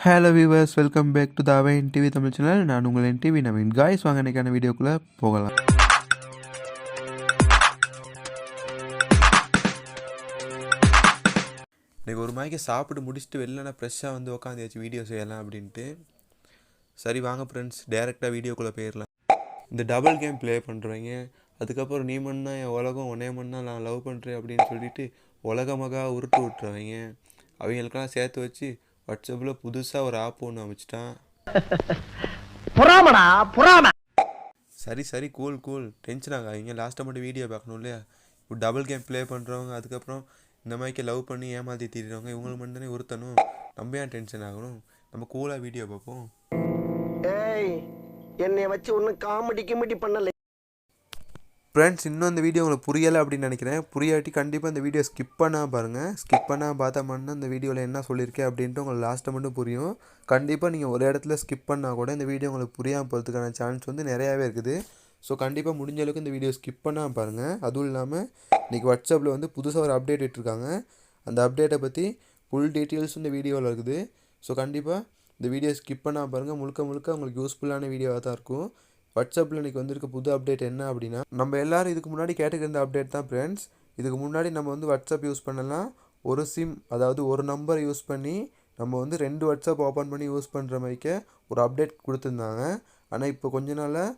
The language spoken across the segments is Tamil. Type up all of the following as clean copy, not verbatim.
Hello viewers, welcome back to the NTV Tamil channel. நான் உங்கள் NTV நவீன். காய்ஸ், வாங்க இன்னைக்கான வீடியோக்குள்ளே போகலாம். இன்றைக்கி ஒரு மாதிரி சாப்பிட்டு முடிச்சுட்டு வெளிலனா ஃப்ரெஷ்ஷாக வந்து உட்காந்து வீடியோ செய்யலாம் அப்படின்ட்டு. சரி வாங்க ஃப்ரெண்ட்ஸ், டேரெக்டாக வீடியோக்குள்ளே போயிடலாம். இந்த டபுள் கேம் ப்ளே பண்ணுறவங்க, அதுக்கப்புறம் நீ மண்ணா என் உலகம் ஒன்னே மண்ணா நான் லவ் பண்ணுறேன் அப்படின்னு சொல்லிட்டு உலகமாக உருட்டு விட்டுறவங்க, அவங்களுக்கெல்லாம் சேர்த்து வச்சு வாட்ஸ்அப்பில் புதுசாக ஒரு ஆப் ஒன்று அமைச்சிட்டான். சரி கூல் டென்ஷன் ஆகாதீங்க. லாஸ்ட்டாக மட்டும் வீடியோ பார்க்கணும் இல்லையா? இப்போ டபுள் கேம் ப்ளே பண்ணுறவங்க, அதுக்கப்புறம் இந்த மாதிரிக்கு லவ் பண்ணி ஏமாற்றி தீர்றவங்க, இவங்களுக்கு மட்டும் தானே உறுத்தணும். நம்ம ஏன் டென்ஷன் ஆகணும்? நம்ம கூலாக வீடியோ பார்ப்போம். என்னை வச்சு ஒன்றும் காமெடி பண்ணல ஃப்ரெண்ட்ஸ், இன்னும் இந்த வீடியோ உங்களுக்கு புரியலை அப்படின்னு நினைக்கிறேன். புரியாட்டி கண்டிப்பாக இந்த வீடியோ ஸ்கிப் பண்ணால் பாருங்கள். ஸ்கிப் பண்ணால் பார்த்தா மட்டும் இந்த வீடியோவில் என்ன சொல்லியிருக்கேன் அப்படின்ட்டு உங்களுக்கு லாஸ்ட்டை மட்டும் புரியும். கண்டிப்பாக நீங்கள் ஒரு இடத்துல ஸ்கிப் பண்ணால் கூட இந்த வீடியோ உங்களுக்கு புரியாமல் போகிறதுக்கான சான்ஸ் வந்து நிறையாவே இருக்குது. ஸோ கண்டிப்பாக முடிஞ்ச அளவுக்கு இந்த வீடியோ ஸ்கிப் பண்ணால் பாருங்கள். அதுவும் இல்லாமல் இன்றைக்கி வாட்ஸ்அப்பில் வந்து புதுசாக ஒரு அப்டேட் விட்டுருக்காங்க. அந்த அப்டேட்டை பற்றி ஃபுல் டீட்டெயில்ஸ் இந்த வீடியோவில் இருக்குது. ஸோ கண்டிப்பாக இந்த வீடியோ ஸ்கிப் பண்ணால் பாருங்கள். முழுக்க உங்களுக்கு யூஸ்ஃபுல்லான வீடியோவாக தான் இருக்கும். வாட்ஸ்அப்பில் இன்றைக்கி வந்திருக்க புது அப்டேட் என்ன அப்படின்னா, நம்ம எல்லோரும் இதுக்கு முன்னாடி கேட்டுக்கிற அப்டேட் தான் ஃப்ரெண்ட்ஸ். இதுக்கு முன்னாடி நம்ம வந்து வாட்ஸ்அப் யூஸ் பண்ணலாம், ஒரு சிம், அதாவது ஒரு நம்பர் யூஸ் பண்ணி நம்ம வந்து 2 வாட்ஸ்அப் ஓப்பன் பண்ணி யூஸ் பண்ணுற மாதிரிக்க ஒரு அப்டேட் கொடுத்துருந்தாங்க. ஆனால் இப்போ கொஞ்ச நாளாக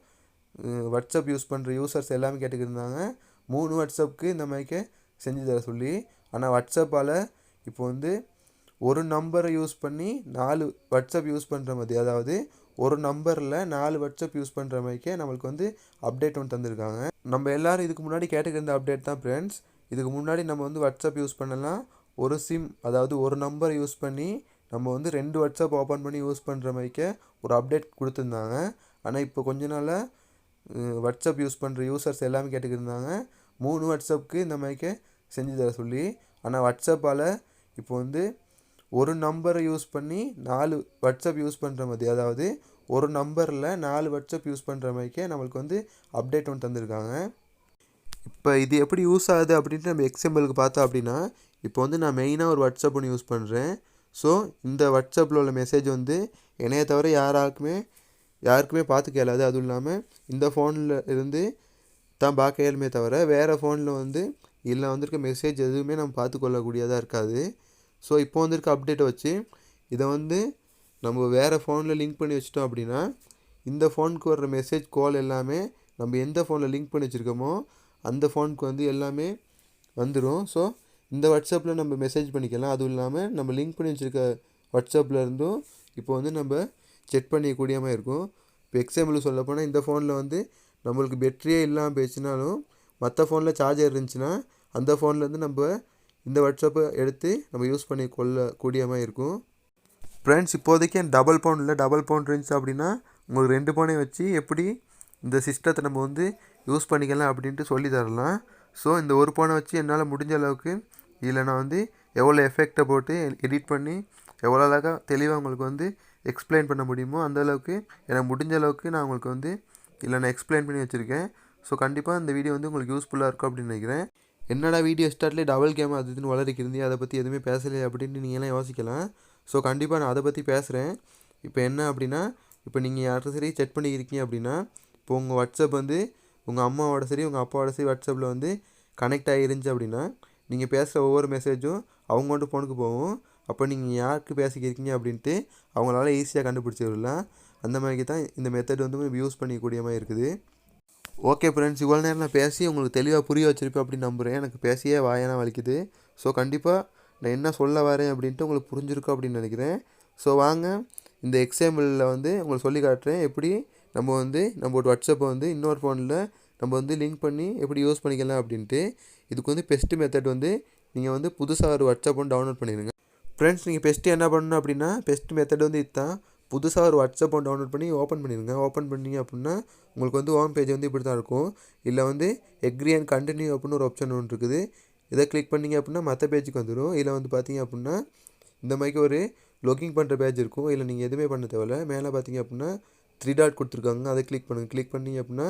வாட்ஸ்அப் யூஸ் பண்ணுற யூசர்ஸ் எல்லாமே கேட்டுக்கிருந்தாங்க 3 வாட்ஸ்அப்புக்கு இந்த மாதிரிக்க செஞ்சு தர சொல்லி. ஆனால் வாட்ஸ்அப்பால் இப்போ வந்து ஒரு நம்பரை யூஸ் பண்ணி 4 வாட்ஸ்அப் யூஸ் பண்ணுற மாதிரி, அதாவது ஒரு நம்பரில் 4 வாட்ஸ்அப் யூஸ் பண்ணுற மாதிரிக்கே நம்மளுக்கு வந்து அப்டேட் ஒன்று தந்திருக்காங்க. நம்ம எல்லோரும் இதுக்கு முன்னாடி கேட்டுக்கிற அப்டேட் தான் ஃப்ரெண்ட்ஸ். இதுக்கு முன்னாடி நம்ம வந்து வாட்ஸ்அப் யூஸ் பண்ணலாம், ஒரு சிம், அதாவது ஒரு நம்பர் யூஸ் பண்ணி நம்ம வந்து 2 வாட்ஸ்அப் ஓப்பன் பண்ணி யூஸ் பண்ணுற மாதிரிக்கே ஒரு அப்டேட் கொடுத்துருந்தாங்க. ஆனால் இப்போ கொஞ்ச நாளாக வாட்ஸ்அப் யூஸ் பண்ணுற யூசர்ஸ் எல்லாமே கேட்டுக்கிருந்தாங்க 3 வாட்ஸ்அப்புக்கு இந்த மாதிரிக்கே செஞ்சு தர சொல்லி. ஆனால் வாட்ஸ்அப்பால் இப்போ வந்து ஒரு நம்பரை யூஸ் பண்ணி 4 வாட்ஸ்அப் யூஸ் பண்ணுற மாதிரி, அதாவது ஒரு நம்பரில் 4 வாட்ஸ்அப் யூஸ் பண்ணுற மாதிரிக்கே நம்மளுக்கு வந்து அப்டேட் ஒன்று தந்திருக்காங்க. இப்போ இது எப்படி யூஸ் ஆகுது அப்படின்ட்டு நம்ம எக்ஸாம்பிளுக்கு பார்த்தோம் அப்படின்னா, இப்போ வந்து நான் மெயினாக ஒரு வாட்ஸ்அப் ஒன்று யூஸ் பண்ணுறேன். ஸோ இந்த வாட்ஸ்அப்பில் உள்ள மெசேஜ் வந்து என்னைய தவிர யாருக்குமே பார்த்து கேளாது. அதுவும் இல்லாமல் இந்த ஃபோனில் இருந்து தான் பார்க்க இயலுமே தவிர வேறு ஃபோனில் வந்து இதில் வந்திருக்க மெசேஜ் எதுவுமே நம்ம பார்த்துக்கொள்ளக்கூடியதாக இருக்காது. ஸோ இப்போ வந்திருக்க அப்டேட்டை வச்சு இதை வந்து நம்ம வேறு ஃபோனில் லிங்க் பண்ணி வச்சிட்டோம் அப்படின்னா, இந்த ஃபோனுக்கு வர்ற மெசேஜ் கால் எல்லாமே நம்ம எந்த ஃபோனில் லிங்க் பண்ணி வச்சுருக்கோமோ அந்த ஃபோனுக்கு வந்து எல்லாமே வந்துடும். ஸோ இந்த வாட்ஸ்அப்பில் நம்ம மெசேஜ் பண்ணிக்கலாம். அதுவும் இல்லாமல் நம்ம லிங்க் பண்ணி வச்சுருக்க வாட்ஸ்அப்பில் இருந்தும் இப்போ வந்து நம்ம செக் பண்ணிக்கக்கூடிய மாதிரி இருக்கும். இப்போ எக்ஸாம்பிள் சொல்லப்போனால், இந்த ஃபோனில் வந்து நம்மளுக்கு பேட்டரியே இல்லாமல் போயிடுச்சுனாலும் மற்ற ஃபோனில் சார்ஜர் இருந்துச்சுன்னா அந்த ஃபோன்லேருந்து நம்ம இந்த வாட்ஸ்அப்பை எடுத்து நம்ம யூஸ் பண்ணி கொள்ளக்கூடிய மாதிரி இருக்கும். ஃப்ரெண்ட்ஸ், இப்போதைக்கு என் டபுள் ஃபோன் இருந்துச்சு அப்படின்னா உங்களுக்கு 2 ஃபோனை வச்சு எப்படி இந்த சிஸ்டத்தை நம்ம வந்து யூஸ் பண்ணிக்கலாம் அப்படின்ட்டு சொல்லி தரலாம். ஸோ இந்த ஒரு ஃபோனை வச்சு என்னால் முடிஞ்ச அளவுக்கு இதில் நான் வந்து எவ்வளோ எஃபெக்டை போட்டு எடிட் பண்ணி எவ்வளோ அழகாக தெளிவாக உங்களுக்கு வந்து எக்ஸ்பிளைன் பண்ண முடியுமோ அந்தளவுக்கு எனக்கு முடிஞ்ச அளவுக்கு நான் உங்களுக்கு வந்து இதில் நான் எக்ஸ்பிளைன் பண்ணி வச்சுருக்கேன். ஸோ கண்டிப்பாக இந்த வீடியோ வந்து உங்களுக்கு யூஸ்ஃபுல்லாக இருக்கும் அப்படின்னு நினைக்கிறேன். என்னடா வீடியோ ஸ்டார்ட்லேயே டபுள் கேம் அது இதுன்னு வளர்க்கிருந்தே, அதை பற்றி எதுவுமே பேசலையே அப்படின்ட்டு நீங்கள்லாம் யோசிக்கலாம். ஸோ கண்டிப்பாக நான் அதை பற்றி பேசுகிறேன். இப்போ என்ன அப்படின்னா, இப்போ நீங்கள் யார்கிட்ட சரி செக் பண்ணியிருக்கீங்க அப்படின்னா, இப்போ உங்கள் வாட்ஸ்அப் வந்து உங்கள் அம்மாவோட சரி உங்கள் அப்பாவோட சரி வாட்ஸ்அப்பில் வந்து கனெக்ட் ஆகிருந்துச்சு அப்படின்னா, நீங்கள் பேசுகிற ஒவ்வொரு மெசேஜும் அவங்கள்ட்ட ஃபோனுக்கு போகும். அப்போ நீங்கள் யாருக்கு பேசிக்கிருக்கீங்க அப்படின்ட்டு அவங்களால ஈஸியாக கண்டுபிடிச்சிடலாம். அந்த மாதிரி தான் இந்த மெத்தட் வந்து யூஸ் பண்ணிக்கக்கூடிய மாதிரி இருக்குது. ஓகே ஃப்ரெண்ட்ஸ், இவ்வளோ நேரம் நான் பேசி உங்களுக்கு தெளிவாக புரிய வச்சுருப்பேன் அப்படின்னு நம்புகிறேன். எனக்கு பேசியே வாயெல்லாம் வலிக்குது. ஸோ கண்டிப்பாக நான் என்ன சொல்ல வரேன் அப்படின்ட்டு உங்களுக்கு புரிஞ்சிருக்கும் அப்படின்னு நினைக்கிறேன். ஸோ வாங்க இந்த எக்ஸாம்பிளில் வந்து உங்களுக்கு சொல்லி காட்டுறேன், எப்படி நம்ம வந்து நம்மளோட வாட்ஸ்அப்பை வந்து இன்னொரு ஃபோனில் நம்ம வந்து லிங்க் பண்ணி எப்படி யூஸ் பண்ணிக்கலாம் அப்படின்ட்டு. இதுக்கு வந்து பெஸ்ட்டு மெத்தட் வந்து நீங்கள் வந்து புதுசாக ஒரு வாட்ஸ்அப் ஒன்று டவுன்லோட் பண்ணிடுங்க. ஃப்ரெண்ட்ஸ், நீங்கள் பெஸ்ட்டு என்ன பண்ணணும் அப்படின்னா, பெஸ்ட்டு மெத்தட் வந்து இதுதான். புதுசாக ஒரு வாட்ஸ்அப் ஒன்று டவுன்லோட் பண்ணி ஓப்பன் பண்ணிடுங்க. ஓப்பன் பண்ணிங்க அப்படின்னா உங்களுக்கு வந்து ஹோம் பேஜ் வந்து இப்படி தான் இருக்கும். இதில் வந்து எக்ரி அண்ட் கண்டினியூ அப்படின்னு ஒரு ஆப்ஷன் ஒன்று இருக்குது. இதை கிளிக் பண்ணிங்க அப்படின்னா மற்ற பேஜுக்கு வந்துடும். இதில் வந்து பார்த்தீங்க அப்படின்னா இந்த மாதிரி ஒரு லொகிங் பண்ணுற பேஜ் இருக்கும். இதில் நீங்கள் எதுவுமே பண்ண தேவையில்ல. மேலே பார்த்தீங்க அப்படின்னா 3 டாட் கொடுத்துருக்காங்க, அதை கிளிக் பண்ணுங்கள். கிளிக் பண்ணிங்க அப்படின்னா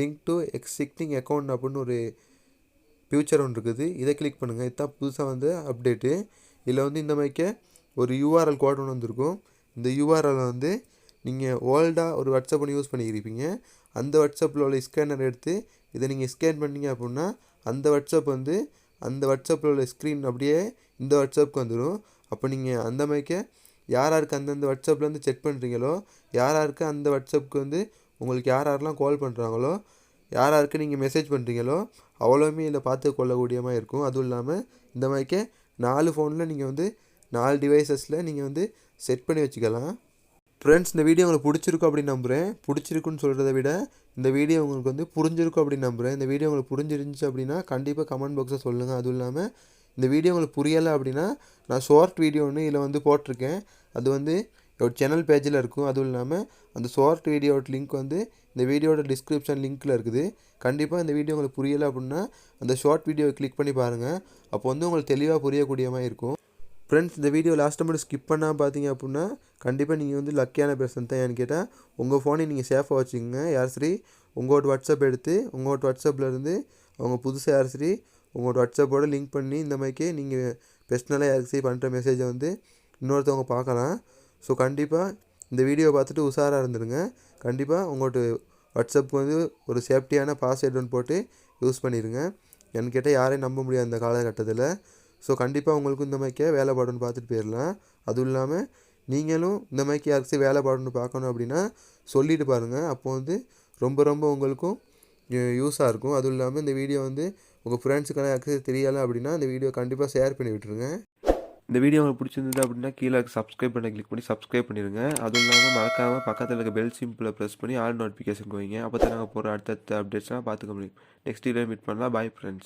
லிங்க் டு எக்ஸிஸ்டிங் அக்கௌண்ட் அப்படின்னு ஒரு ஃபியூச்சர் ஒன்று இருக்குது. இதை கிளிக் பண்ணுங்கள். இதுதான் புதுசாக வந்து அப்டேட்டு. இதில் வந்து இந்த மாதிரிக்கே ஒரு URL கோட் ஒன்று வந்திருக்கும். இந்த யூஆர்எல் வந்து நீங்கள் ஓல்டாக ஒரு வாட்ஸ்அப் ஒன்று யூஸ் பண்ணியிருப்பீங்க. அந்த வாட்ஸ்அப்பில் உள்ள ஸ்கேனர் எடுத்து இதை நீங்கள் ஸ்கேன் பண்ணீங்க அப்படின்னா அந்த வாட்ஸ்அப் வந்து அந்த வாட்ஸ்அப்பில் உள்ள ஸ்க்ரீன் அப்படியே இந்த வாட்ஸ்அப்புக்கு வந்துடும். அப்போ நீங்கள் அந்த மாதிரிக்கே யாருக்கு அந்தந்த வாட்ஸ்அப்லேருந்து செக் பண்ணுறீங்களோ, யாருக்கு அந்த வாட்ஸ்அப்புக்கு வந்து உங்களுக்கு யாரெல்லாம் கால் பண்ணுறாங்களோ, யாருக்கு நீங்கள் மெசேஜ் பண்ணுறீங்களோ அவ்வளோவுமே இதில் பார்த்து கொள்ளக்கூடிய மாதிரி இருக்கும். அதுவும் இல்லாமல் இந்த மாதிரிக்கே 4 ஃபோனில் நீங்கள் வந்து 4 டிவைசஸில் நீங்கள் வந்து செட் பண்ணி வச்சுக்கலாம். ஃப்ரெண்ட்ஸ், இந்த வீடியோ உங்களுக்கு பிடிச்சிருக்கும் அப்படின்னு நம்புகிறேன். பிடிச்சிருக்குன்னு சொல்கிறத விட இந்த வீடியோ உங்களுக்கு வந்து புரிஞ்சிருக்கும் அப்படின்னு நம்புகிறேன். இந்த வீடியோ உங்களுக்கு புரிஞ்சிருந்துச்சு அப்படின்னா கண்டிப்பாக கமெண்ட் பாக்ஸில் சொல்லுங்கள். அதுவும் இல்லாமல் இந்த வீடியோ உங்களுக்கு புரியலை அப்படின்னா நான் ஷார்ட் வீடியோ ஒன்று இதில் வந்து போட்டிருக்கேன். அது வந்து என்னோட சேனல் பேஜில் இருக்கும். அதுவும் இல்லாமல் அந்த ஷார்ட் வீடியோட லிங்க் வந்து இந்த வீடியோட டிஸ்கிரிப்ஷன் லிங்க்கில் இருக்குது. கண்டிப்பாக இந்த வீடியோ உங்களுக்கு புரியலை அப்படின்னா அந்த ஷார்ட் வீடியோவை கிளிக் பண்ணி பாருங்கள். அப்போ வந்து உங்களுக்கு தெளிவாக புரியக்கூடிய மாதிரி இருக்கும். ஃப்ரெண்ட்ஸ், இந்த வீடியோ லாஸ்ட்டு மட்டும் ஸ்கிப் பண்ணால் பார்த்தீங்க அப்படின்னா கண்டிப்பாக நீங்கள் வந்து லக்கியான பர்சன் தான். ஏன்னு கேட்டால் உங்கள் ஃபோனை நீங்கள் சேஃபாக வச்சுக்கோங்க. யார் சரி உங்களோட வாட்ஸ்அப் எடுத்து உங்களோட வாட்ஸ்அப்லேருந்து அவங்க புதுசாக யார் சரி உங்களோட வாட்ஸ்அப்போடு லிங்க் பண்ணி இந்த மாதிரிக்கே நீங்கள் பர்சனலாக யாருக்கு சரி பண்ணுற மெசேஜை வந்து இன்னொருத்தவங்க பார்க்கலாம். ஸோ கண்டிப்பாக இந்த வீடியோ பார்த்துட்டு உஷாராக இருந்துருங்க. கண்டிப்பாக உங்களோட வாட்ஸ்அப்புக்கு வந்து ஒரு சேஃப்டியான பாஸ்வேர்டு ஒன்று போட்டு யூஸ் பண்ணிடுங்க. ஏன்னு கேட்டால் யாரையும் நம்ப முடியாது இந்த காலகட்டத்தில். ஸோ கண்டிப்பாக உங்களுக்கும் இந்த மாதிரிக்கே வேலைப்பாடுன்னு பார்த்துட்டு போயிடலாம். அதுவும் இல்லாமல் நீங்களும் இந்த மாதிரிக்கு யாருக்கு வேலைப்பாடுன்னு பார்க்கணும் அப்படின்னா சொல்லிட்டு பாருங்கள். அப்போ வந்து ரொம்ப ரொம்ப உங்களுக்கும் யூஸாக இருக்கும். அதுவும் இல்லாமல் இந்த வீடியோ வந்து உங்கள் ஃப்ரெண்ட்ஸுக்கெல்லாம் யாருக்கு தெரியலை அப்படின்னா இந்த வீடியோ கண்டிப்பாக ஷேர் பண்ணி விட்டுருங்க. இந்த வீடியோ உங்களுக்கு பிடிச்சிருந்தது அப்படின்னா கீழே சப்ஸ்கிரைப் பண்ண கிளிக் பண்ணி சப்ஸ்கிரைப் பண்ணிடுங்க. அதுவும் இல்லாமல் மறக்காமல் பக்கத்தில் இருக்க பெல் சிம்பிளை ப்ரெஸ் பண்ணி ஆல் நோட்டிஃபிகேஷன் வைங்க. அப்போ தான் நாங்கள் போகிற அடுத்தடுத்த அப்டேட்ஸ்லாம் பார்த்துக்க முடியும். நெக்ஸ்ட் வீடியோ மீட் பண்ணலாம். Bye friends.